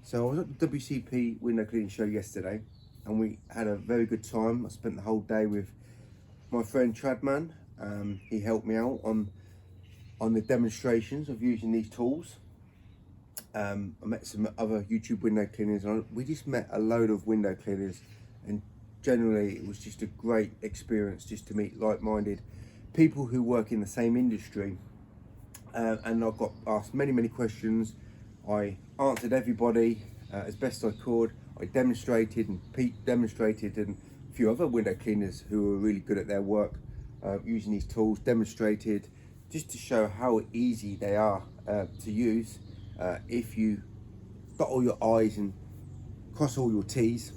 So I was at the WCP window cleaning show yesterday and we had a very good time. I spent the whole day with my friend Tradman. He helped me out on the demonstrations of using these tools. I met some other YouTube window cleaners and we just met a load of window cleaners, and generally it was just a great experience just to meet like-minded people who work in the same industry. And I got asked many questions. I answered everybody as best I could. I demonstrated, and Pete demonstrated, and a few other window cleaners who were really good at their work using these tools demonstrated, just to show how easy they are to use if you dot all your I's and cross all your T's.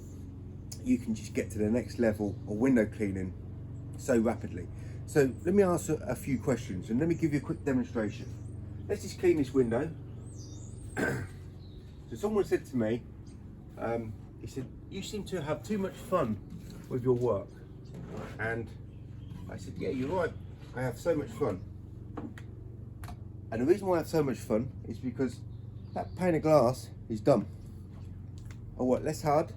You can just get to the next level of window cleaning so rapidly. So let me answer a few questions and let me give you a quick demonstration. Let's just clean this window. So someone said to me, he said, "You seem to have too much fun with your work." And I said, "Yeah, you're right. I have so much fun." And the reason why I have so much fun is because that pane of glass is done. I work less hard,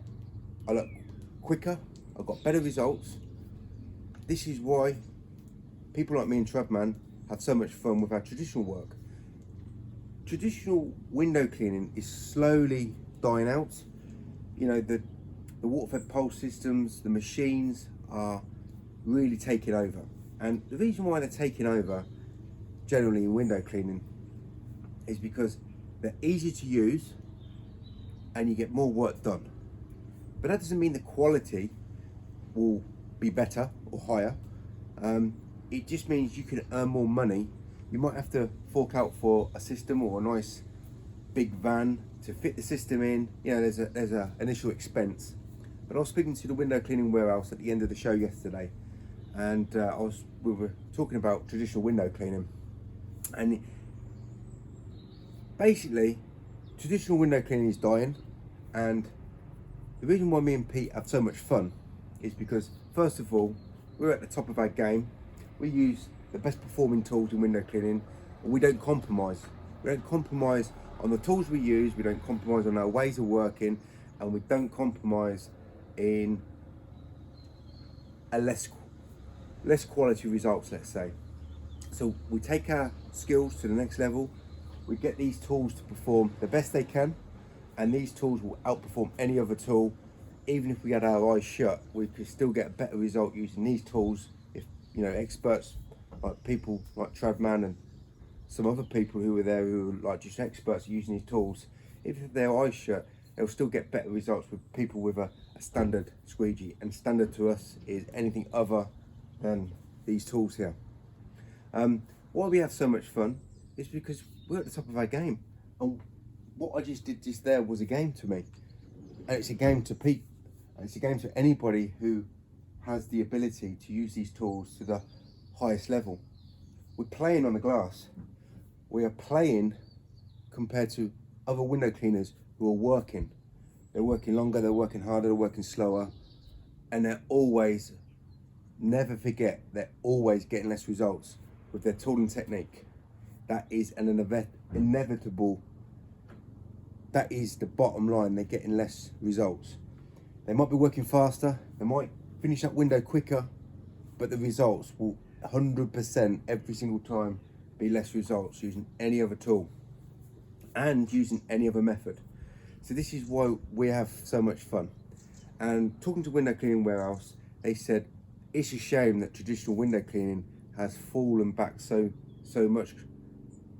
I look quicker, I've got better results. This is why people like me and Tradman have so much fun with our traditional work. Traditional window cleaning is slowly dying out. You know, the water-fed pulse systems, the machines are really taking over. And the reason why they're taking over generally in window cleaning is because they're easy to use and you get more work done. But that doesn't mean the quality will be better or higher. It just means you can earn more money. You might have to fork out for a system or a nice big van to fit the system in. You know, there's a initial expense. But I was speaking to the window cleaning warehouse at the end of the show yesterday, and we were talking about traditional window cleaning, and basically traditional window cleaning is dying. And the reason why me and Pete have so much fun is because, first of all, we're at the top of our game. We use the best performing tools in window cleaning, and we don't compromise. We don't compromise on the tools we use, we don't compromise on our ways of working, and we don't compromise in a less quality results, let's say. So we take our skills to the next level. We get these tools to perform the best they can, and these tools will outperform any other tool. Even if we had our eyes shut, we could still get a better result using these tools. If, you know, experts like people like Tradman and some other people who were there who were like just experts at using these tools, even if their eyes shut, they'll still get better results with people with a standard squeegee. And standard to us is anything other than these tools here. Why we have so much fun is because we're at the top of our game, and what I just did just there was a game to me, and it's a game to Pete, and it's a game to anybody who has the ability to use these tools to the highest level. We're playing on the glass. We are playing compared to other window cleaners who are working. They're working longer, they're working harder, they're working slower, and they're always, never forget, they're always getting less results with their tooling technique. That is an inevitable, that is the bottom line. They're getting less results. They might be working faster, they might finish that window quicker, but the results will 100% every single time be less results using any other tool and using any other method. So this is why we have so much fun. And talking to Window Cleaning Warehouse, they said it's a shame that traditional window cleaning has fallen back so much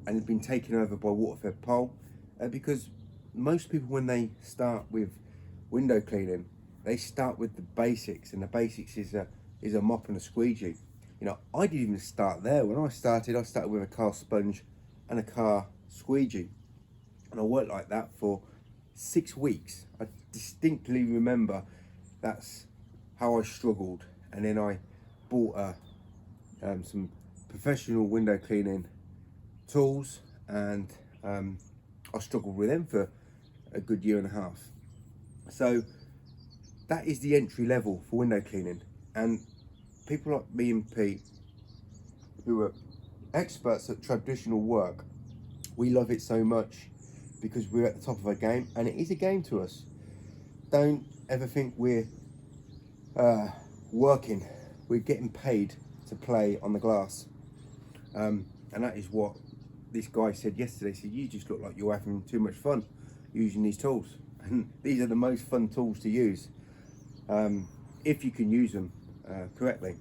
and been taken over by water-fed pole, because most people, when they start with window cleaning, they start with the basics, and the basics is a mop and a squeegee. You know, I didn't even start there. When I started with a car sponge and a car squeegee, and I worked like that for 6 weeks. I distinctly remember that's how I struggled, and then I bought some professional window cleaning tools, and I struggled with them for a good year and a half. So that is the entry level for window cleaning, and people like me and Pete, who are experts at traditional work, we love it so much because we're at the top of our game, and it is a game to us. Don't ever think we're working. We're getting paid to play on the glass, and that is what this guy said yesterday. He said, you just look like you're having too much fun using these tools, and these are the most fun tools to use if you can use them correctly.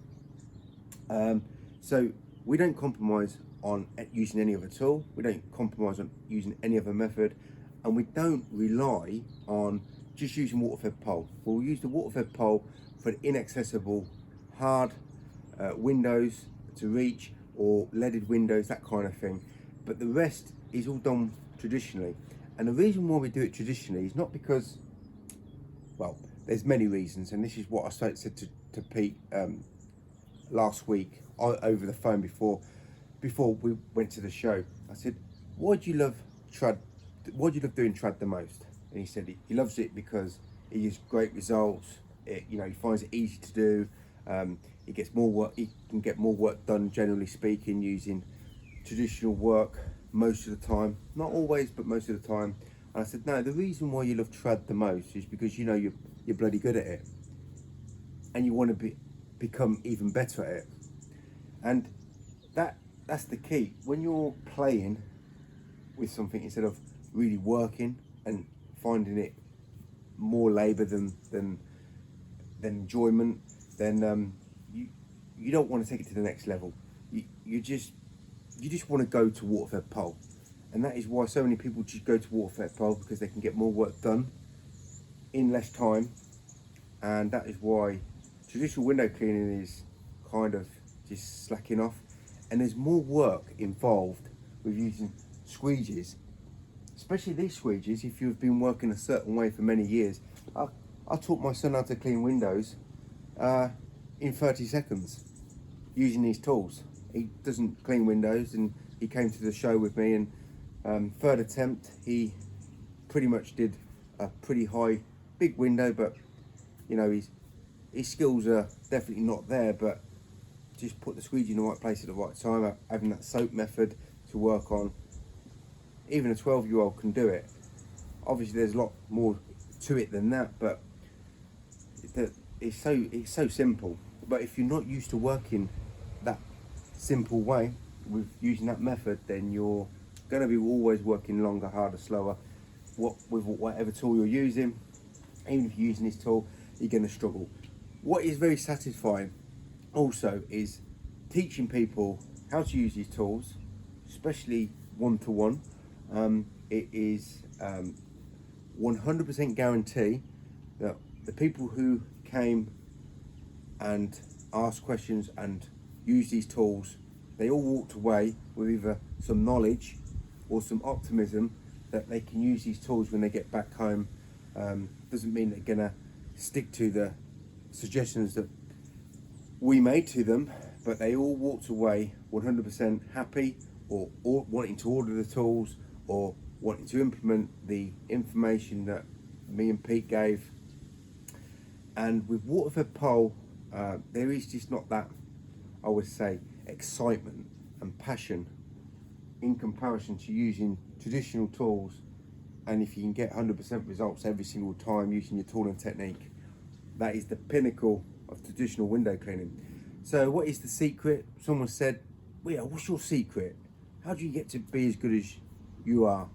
So we don't compromise on using any other tool, we don't compromise on using any other method, and we don't rely on just using water-fed pole. We'll use the water-fed pole for the inaccessible hard windows to reach, or leaded windows, that kind of thing, but the rest is all done traditionally. And the reason why we do it traditionally is not because, well, there's many reasons, and this is what I said to Pete last week over the phone before we went to the show. I said, why do you love trad? Why do you love doing trad the most? And he said he loves it because he gets great results. He finds it easy to do. He gets more work. He can get more work done, generally speaking, using traditional work most of the time. Not always, but most of the time. And I said, no, the reason why you love trad the most is because you're bloody good at it, and you want to become even better at it. And that's the key. When you're playing with something, instead of really working and finding it more labour than enjoyment, then you don't want to take it to the next level. You just want to go to water-fed pole, and that is why so many people just go to water-fed pole, because they can get more work done in less time. And that is why traditional window cleaning is kind of just slacking off, and there's more work involved with using squeegees, especially these squeegees. If you've been working a certain way for many years, I taught my son how to clean windows in 30 seconds using these tools. He doesn't clean windows, and he came to the show with me, and third attempt he pretty much did a pretty high big window, but his skills are definitely not there, but just put the squeegee in the right place at the right time, having that soap method to work on. Even a 12-year-old can do it. Obviously there's a lot more to it than that, but it's so simple. But if you're not used to working that simple way with using that method, then you're going to be always working longer, harder, slower with whatever tool you're using. Even if you're using this tool, you're going to struggle. What is very satisfying also is teaching people how to use these tools, especially one-to-one. It is 100% guarantee that the people who came and asked questions and used these tools, they all walked away with either some knowledge or some optimism that they can use these tools when they get back home. Doesn't mean they're gonna stick to the suggestions that we made to them, but they all walked away 100% happy, or wanting to order the tools, or wanting to implement the information that me and Pete gave. And with water-fed pole, there is just not that, I would say, excitement and passion in comparison to using traditional tools. And if you can get 100% results every single time using your tool and technique, that is the pinnacle of traditional window cleaning. So what is the secret? Someone said, well, yeah, what's your secret? How do you get to be as good as you are?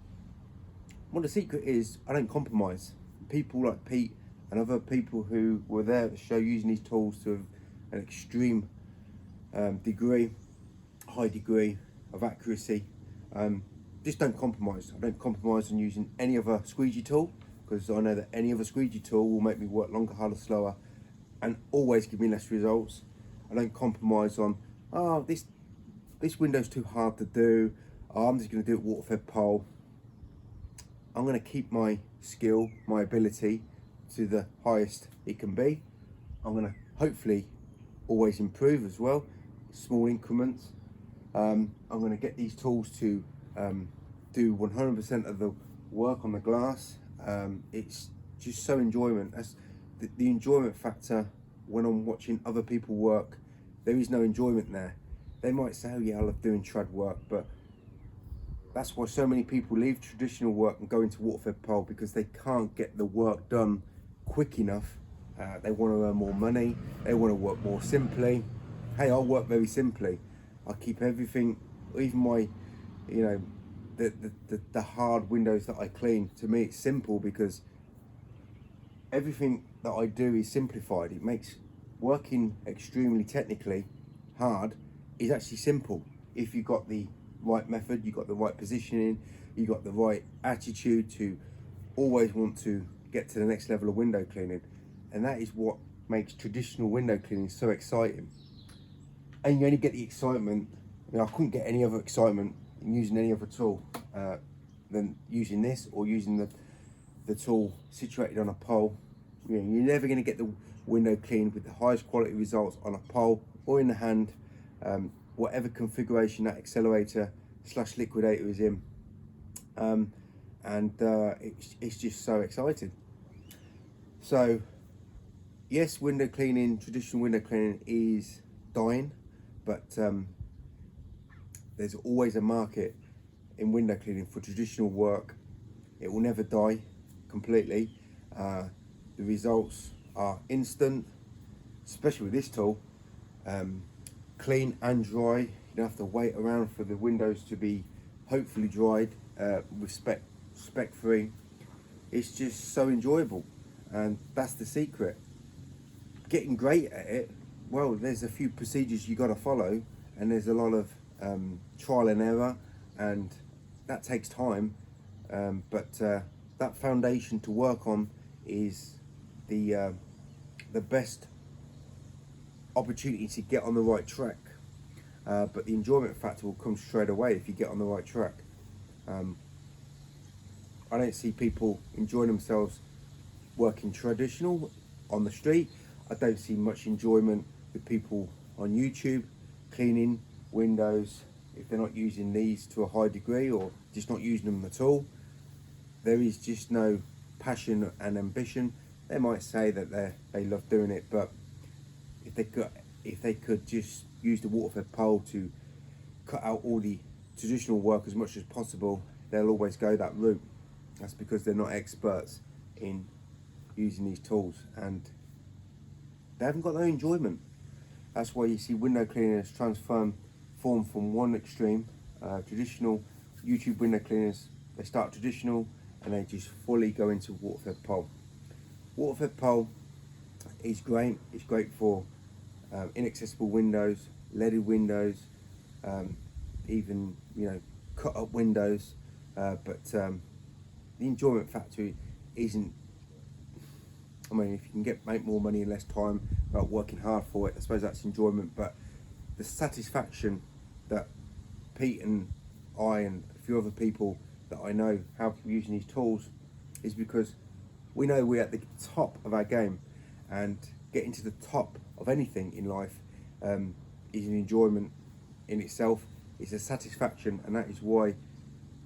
Well, the secret is I don't compromise. People like Pete and other people who were there at the show using these tools to an extreme degree, high degree of accuracy, just don't compromise. I don't compromise on using any other squeegee tool, because I know that any other squeegee tool will make me work longer, harder, slower, and always give me less results. I don't compromise on, oh, this window's too hard to do, oh, I'm just going to do it water-fed pole. I'm going to keep my skill, my ability to the highest it can be. I'm going to hopefully always improve as well, small increments. I'm going to get these tools to do 100% of the work on the glass. It's just so enjoyment. That's the enjoyment factor. When I'm watching other people work, there is no enjoyment there. They might say, oh yeah, I love doing trad work, but That's why so many people leave traditional work and go into water-fed pole, because they can't get the work done quick enough. They want to earn more money, they want to work more simply. Hey, I work very simply. I keep everything, even my, you know, the hard windows that I clean, to me it's simple, because everything that I do is simplified. It makes working extremely technically hard is actually simple. If you've got the right method, you've got the right positioning, you've got the right attitude to always want to get to the next level of window cleaning. And that is what makes traditional window cleaning so exciting. And you only get the excitement, I couldn't get any other excitement in using any other tool than using this, or using the tool situated on a pole. You're never going to get the window cleaned with the highest quality results on a pole or in the hand, whatever configuration that accelerator / liquidator is in. It's just so exciting. So yes, window cleaning, traditional window cleaning is dying, but there's always a market in window cleaning for traditional work. It will never die completely. The results are instant, especially with this tool. Clean and dry. You don't have to wait around for the windows to be hopefully dried with spec free. It's just so enjoyable, and that's the secret. Getting great at it, well, there's a few procedures you got to follow, and there's a lot of trial and error, and that takes time. But that foundation to work on is the best opportunity to get on the right track. But the enjoyment factor will come straight away if you get on the right track. I don't see people enjoying themselves working traditional on the street. I don't see much enjoyment with people on YouTube cleaning windows if they're not using these to a high degree, or just not using them at all. There is just no passion and ambition. They might say that they love doing it, but if they could just use the water-fed pole to cut out all the traditional work as much as possible, they'll always go that route. That's because they're not experts in using these tools, and they haven't got no enjoyment. That's why you see window cleaners form from one extreme. Traditional YouTube window cleaners, they start traditional and they just fully go into water-fed pole. Water-fed pole is great. It's great for inaccessible windows, leaded windows, even cut up windows. But the enjoyment factor isn't. I mean, if you can make more money in less time without working hard for it, I suppose that's enjoyment. But the satisfaction that Pete and I and a few other people that I know have using these tools is because we know we're at the top of our game, and getting to the top of anything in life is an enjoyment in itself. It's a satisfaction, and that is why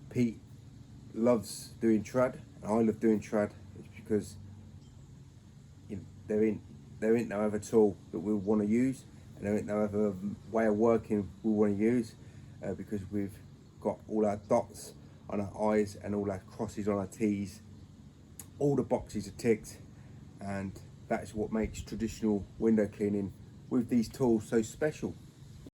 Pete loves doing trad and I love doing trad. It's because there ain't no other tool that we want to use, and there ain't no other way of working we want to use, because we've got all our dots on our I's and all our crosses on our T's. All the boxes are ticked, and that is what makes traditional window cleaning with these tools so special.